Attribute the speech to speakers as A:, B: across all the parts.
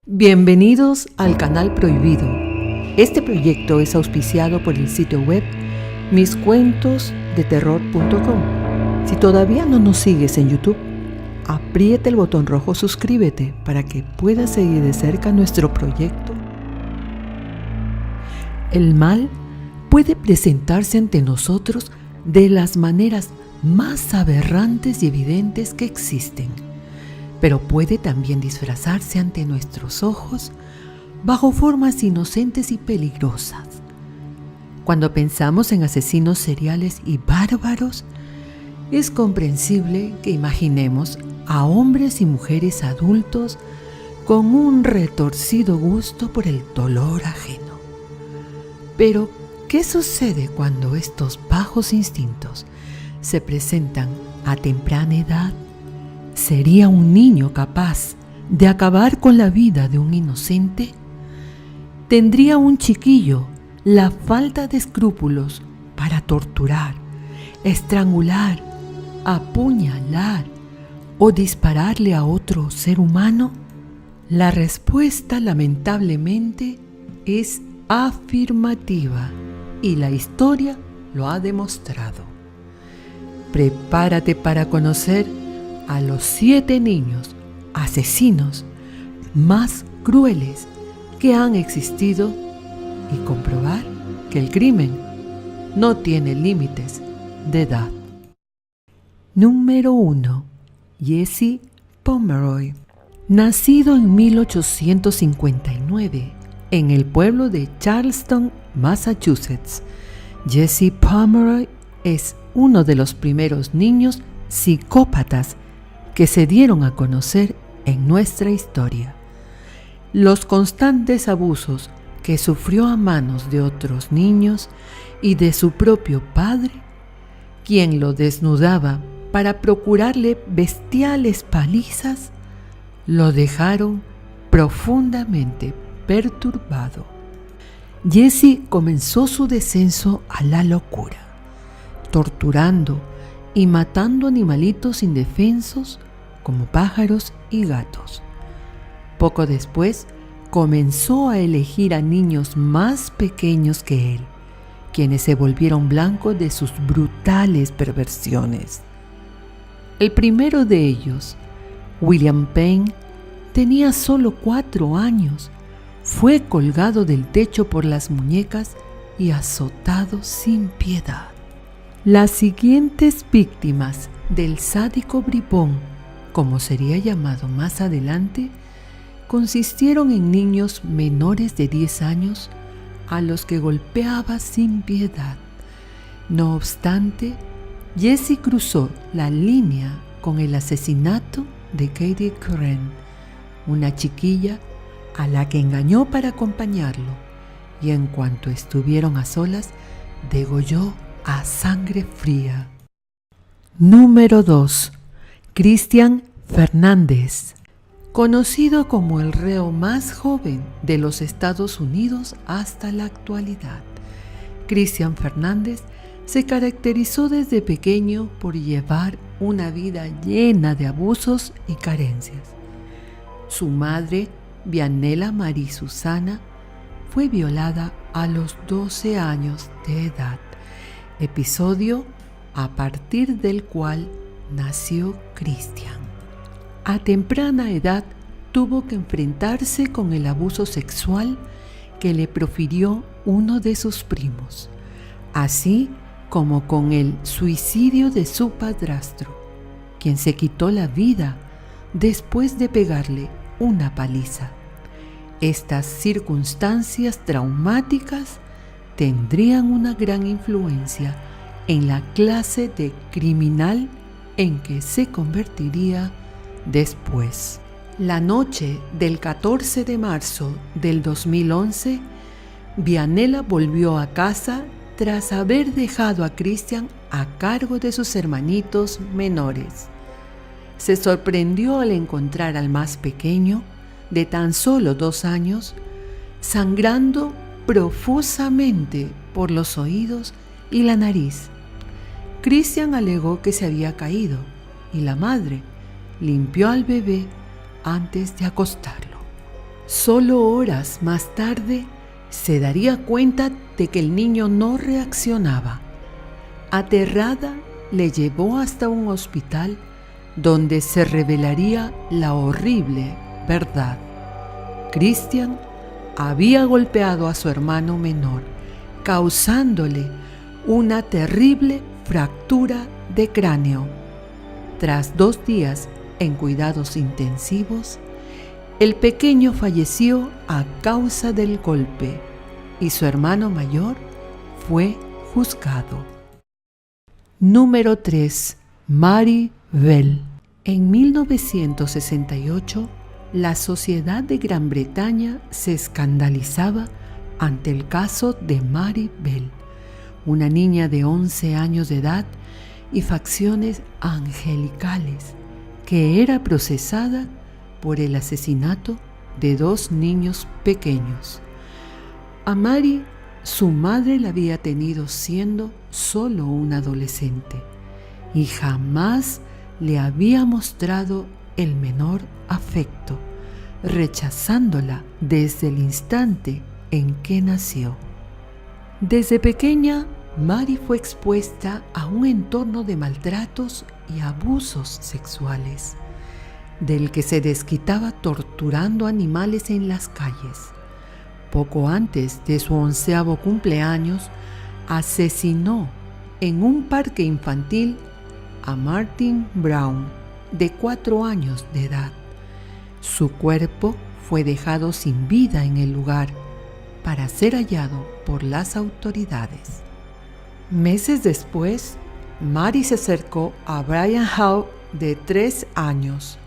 A: Bienvenidos al canal Prohibido. Este proyecto es auspiciado por el sitio web miscuentosdeterror.com. Si todavía no nos sigues en YouTube, aprieta el botón rojo suscríbete para que puedas seguir de cerca nuestro proyecto. El mal puede presentarse ante nosotros de las maneras más aberrantes y evidentes que existen, pero puede también disfrazarse ante nuestros ojos bajo formas inocentes y peligrosas. Cuando pensamos en asesinos seriales y bárbaros, es comprensible que imaginemos a hombres y mujeres adultos con un retorcido gusto por el dolor ajeno. Pero, ¿qué sucede cuando estos bajos instintos se presentan a temprana edad? ¿Sería un niño capaz de acabar con la vida de un inocente? ¿Tendría un chiquillo la falta de escrúpulos para torturar, estrangular, apuñalar o dispararle a otro ser humano? La respuesta, lamentablemente, es afirmativa y la historia lo ha demostrado. Prepárate para conocer a los 7 niños asesinos más crueles que han existido y comprobar que el crimen no tiene límites de edad. Número 1. Jesse Pomeroy. Nacido en 1859 en el pueblo de Charlestown, Massachusetts, Jesse Pomeroy es uno de los primeros niños psicópatas que se dieron a conocer en nuestra historia. Los constantes abusos que sufrió a manos de otros niños y de su propio padre, quien lo desnudaba para procurarle bestiales palizas, lo dejaron profundamente perturbado. Jesse comenzó su descenso a la locura, torturando y matando animalitos indefensos como pájaros y gatos. Poco después, comenzó a elegir a niños más pequeños que él, quienes se volvieron blanco de sus brutales perversiones. El primero de ellos, William Payne, tenía solo 4 años. Fue colgado del techo por las muñecas y azotado sin piedad. Las siguientes víctimas del sádico bribón, como sería llamado más adelante, consistieron en niños menores de 10 años a los que golpeaba sin piedad. No obstante, Jesse cruzó la línea con el asesinato de Katie Curran, una chiquilla a la que engañó para acompañarlo, y en cuanto estuvieron a solas, degolló a sangre fría. Número 2. Christian Fernández. Conocido como el reo más joven de los Estados Unidos hasta la actualidad, Christian Fernández se caracterizó desde pequeño por llevar una vida llena de abusos y carencias. Su madre, Vianela Marie Susana, fue violada a los 12 años de edad, episodio a partir del cual nació Christian. A temprana edad tuvo que enfrentarse con el abuso sexual que le profirió uno de sus primos, así como con el suicidio de su padrastro, quien se quitó la vida después de pegarle una paliza. Estas circunstancias traumáticas tendrían una gran influencia en la clase de criminal en que se convertiría después. La noche del 14 de marzo del 2011, Vianela volvió a casa tras haber dejado a Christian a cargo de sus hermanitos menores. Se sorprendió al encontrar al más pequeño, de tan solo 2 años, sangrando profusamente por los oídos y la nariz. Christian alegó que se había caído y la madre limpió al bebé antes de acostarlo. Solo horas más tarde se daría cuenta de que el niño no reaccionaba. Aterrada, le llevó hasta un hospital donde se revelaría la horrible verdad. Christian había golpeado a su hermano menor, causándole una terrible fractura de cráneo. Tras 2 días en cuidados intensivos, el pequeño falleció a causa del golpe y su hermano mayor fue juzgado. Número 3. Mary Bell. En 1968, la sociedad de Gran Bretaña se escandalizaba ante el caso de Mary Bell, una niña de 11 años de edad y facciones angelicales, que era procesada por el asesinato de 2 niños pequeños. A Mary, su madre la había tenido siendo solo una adolescente y jamás le había mostrado el menor afecto, rechazándola desde el instante en que nació. Desde pequeña, Mary fue expuesta a un entorno de maltratos y abusos sexuales, del que se desquitaba torturando animales en las calles. Poco antes de su 11º cumpleaños, asesinó en un parque infantil a Martin Brown, de 4 años de edad. Su cuerpo fue dejado sin vida en el lugar para ser hallado por las autoridades. Meses después, Mary se acercó a Brian Howe, de 3 años,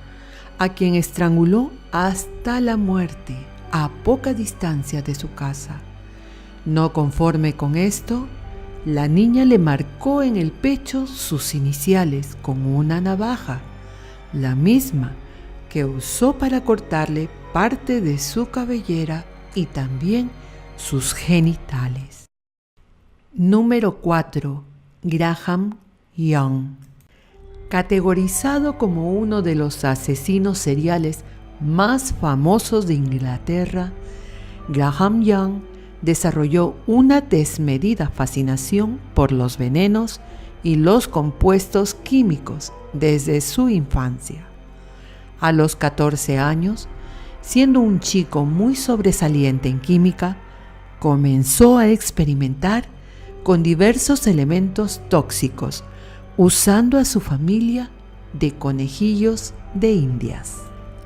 A: a quien estranguló hasta la muerte a poca distancia de su casa. No conforme con esto, la niña le marcó en el pecho sus iniciales con una navaja, la misma que usó para cortarle parte de su cabellera y también sus genitales. Número 4. Graham Young. Categorizado como uno de los asesinos seriales más famosos de Inglaterra, Graham Young desarrolló una desmedida fascinación por los venenos y los compuestos químicos desde su infancia. A los 14 años, siendo un chico muy sobresaliente en química, comenzó a experimentar con diversos elementos tóxicos, usando a su familia de conejillos de indias.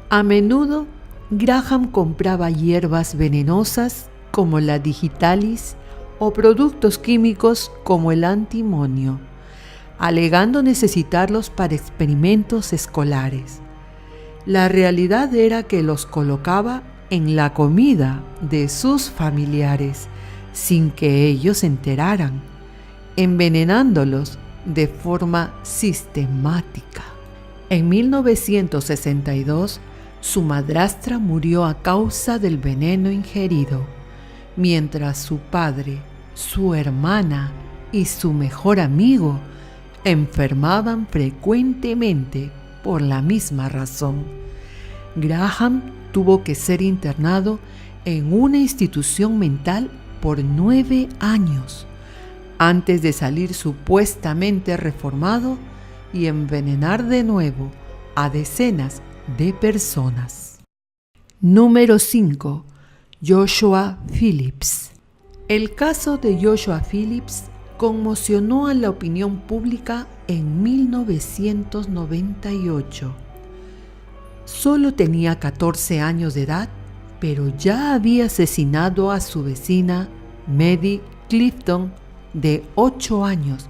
A: A menudo, Graham compraba hierbas venenosas como la digitalis o productos químicos como el antimonio, alegando necesitarlos para experimentos escolares. La realidad era que los colocaba en la comida de sus familiares sin que ellos se enteraran, envenenándolos de forma sistemática. En 1962, su madrastra murió a causa del veneno ingerido, mientras su padre, su hermana y su mejor amigo enfermaban frecuentemente por la misma razón. Graham tuvo que ser internado en una institución mental por 9 años, antes de salir supuestamente reformado y envenenar de nuevo a decenas de personas. Número 5. Joshua Phillips. El caso de Joshua Phillips conmocionó a la opinión pública en 1998. Solo tenía 14 años de edad, pero ya había asesinado a su vecina Maddie Clifton, de 8 años,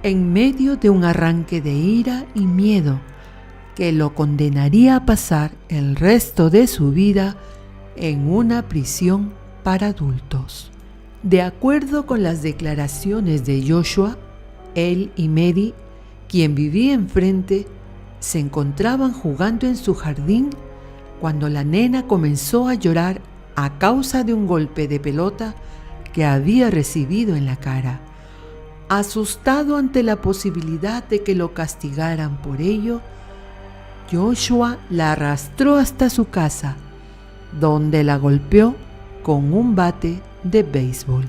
A: en medio de un arranque de ira y miedo que lo condenaría a pasar el resto de su vida en una prisión para adultos. De acuerdo con las declaraciones de Joshua, él y Maddie, quien vivía enfrente, se encontraban jugando en su jardín cuando la nena comenzó a llorar a causa de un golpe de pelota que había recibido en la cara. Asustado ante la posibilidad de que lo castigaran por ello, Joshua la arrastró hasta su casa donde la golpeó con un bate de béisbol.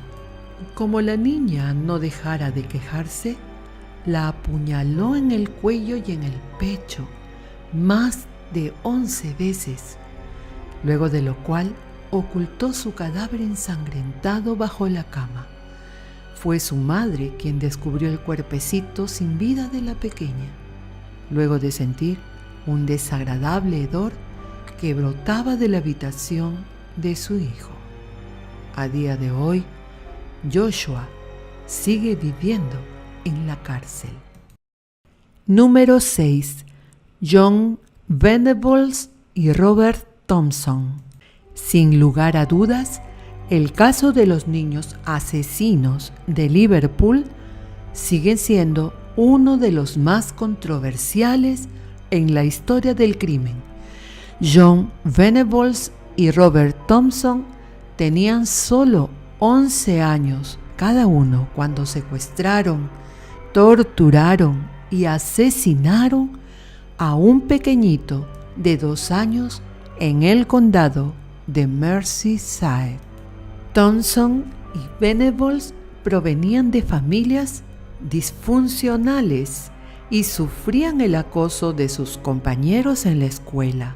A: Como la niña no dejara de quejarse, la apuñaló en el cuello y en el pecho más de 11 veces, luego de lo cual ocultó su cadáver ensangrentado bajo la cama. Fue su madre quien descubrió el cuerpecito sin vida de la pequeña, luego de sentir un desagradable hedor que brotaba de la habitación de su hijo. A día de hoy, Joshua sigue viviendo en la cárcel. Número 6. John Venables y Robert Thompson. Sin lugar a dudas, el caso de los niños asesinos de Liverpool sigue siendo uno de los más controversiales en la historia del crimen. John Venables y Robert Thompson tenían solo 11 años cada uno cuando secuestraron, torturaron y asesinaron a un pequeñito de 2 años en el condado de Merseyside. Thompson y Venables provenían de familias disfuncionales y sufrían el acoso de sus compañeros en la escuela.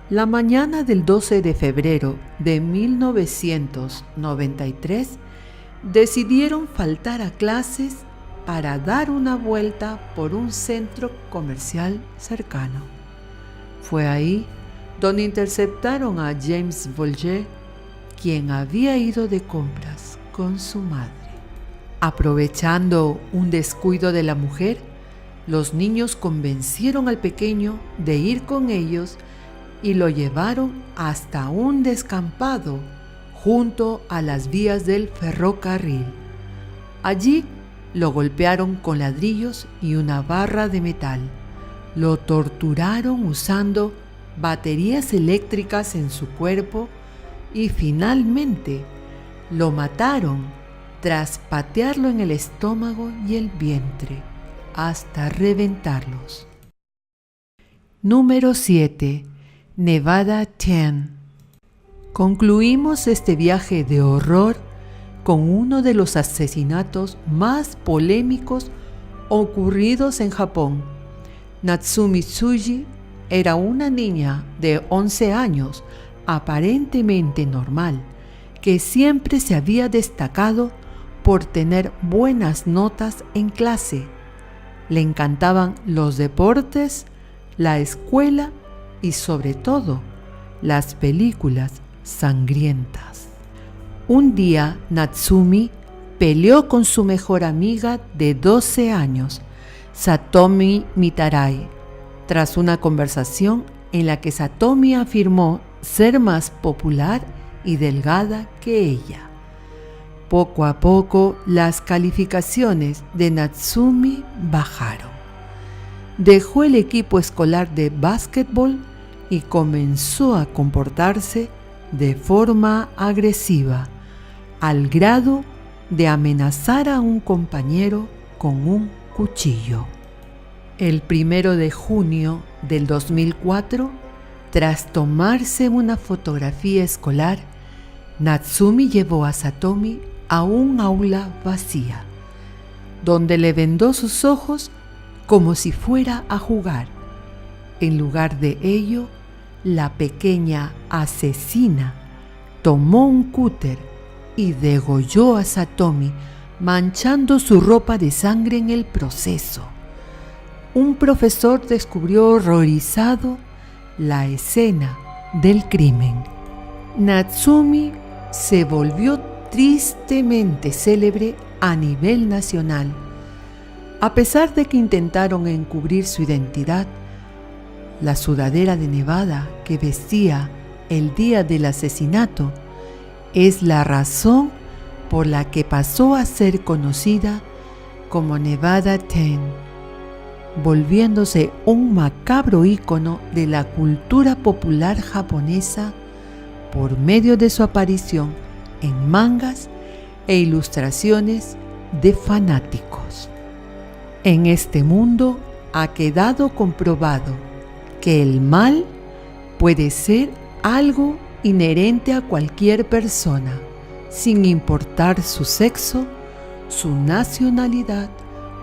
A: La mañana del 12 de febrero de 1993 decidieron faltar a clases para dar una vuelta por un centro comercial cercano. Fue ahí donde interceptaron a James Bolger, quien había ido de compras con su madre. Aprovechando un descuido de la mujer, los niños convencieron al pequeño de ir con ellos y lo llevaron hasta un descampado junto a las vías del ferrocarril. Allí lo golpearon con ladrillos y una barra de metal. Lo torturaron usando baterías eléctricas en su cuerpo y finalmente lo mataron tras patearlo en el estómago y el vientre hasta reventarlos. Número 7. Nevada 10. Concluimos este viaje de horror con uno de los asesinatos más polémicos ocurridos en Japón. Natsumi Tsuji era una niña de 11 años, aparentemente normal, que siempre se había destacado por tener buenas notas en clase. Le encantaban los deportes, la escuela y sobre todo las películas sangrientas. Un día Natsumi peleó con su mejor amiga de 12 años, Satomi Mitarai, tras una conversación en la que Satomi afirmó ser más popular y delgada que ella. Poco a poco las calificaciones de Natsumi bajaron. Dejó el equipo escolar de básquetbol y comenzó a comportarse de forma agresiva, al grado de amenazar a un compañero con un cuchillo. El 1 de junio del 2004, tras tomarse una fotografía escolar, Natsumi llevó a Satomi a un aula vacía, donde le vendó sus ojos como si fuera a jugar. En lugar de ello, la pequeña asesina tomó un cúter y degolló a Satomi, manchando su ropa de sangre en el proceso. Un profesor descubrió horrorizado la escena del crimen. Natsumi se volvió tristemente célebre a nivel nacional. A pesar de que intentaron encubrir su identidad, la sudadera de Nevada que vestía el día del asesinato es la razón por la que pasó a ser conocida como Nevada 10, volviéndose un macabro ícono de la cultura popular japonesa por medio de su aparición en mangas e ilustraciones de fanáticos. En este mundo ha quedado comprobado que el mal puede ser algo inherente a cualquier persona, sin importar su sexo, su nacionalidad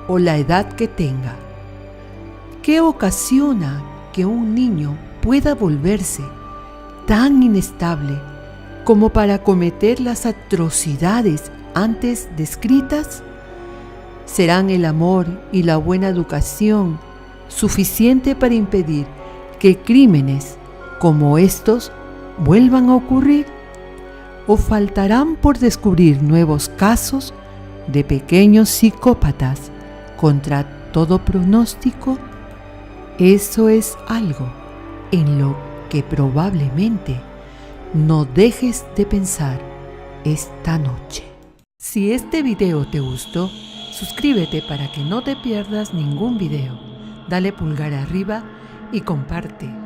A: o la edad que tenga. ¿Qué ocasiona que un niño pueda volverse tan inestable como para cometer las atrocidades antes descritas? ¿Serán el amor y la buena educación suficiente para impedir que crímenes como estos vuelvan a ocurrir? ¿O faltarán por descubrir nuevos casos de pequeños psicópatas contra todo pronóstico? Eso es algo en lo que probablemente no dejes de pensar esta noche. Si este video te gustó, suscríbete para que no te pierdas ningún video. Dale pulgar arriba y comparte.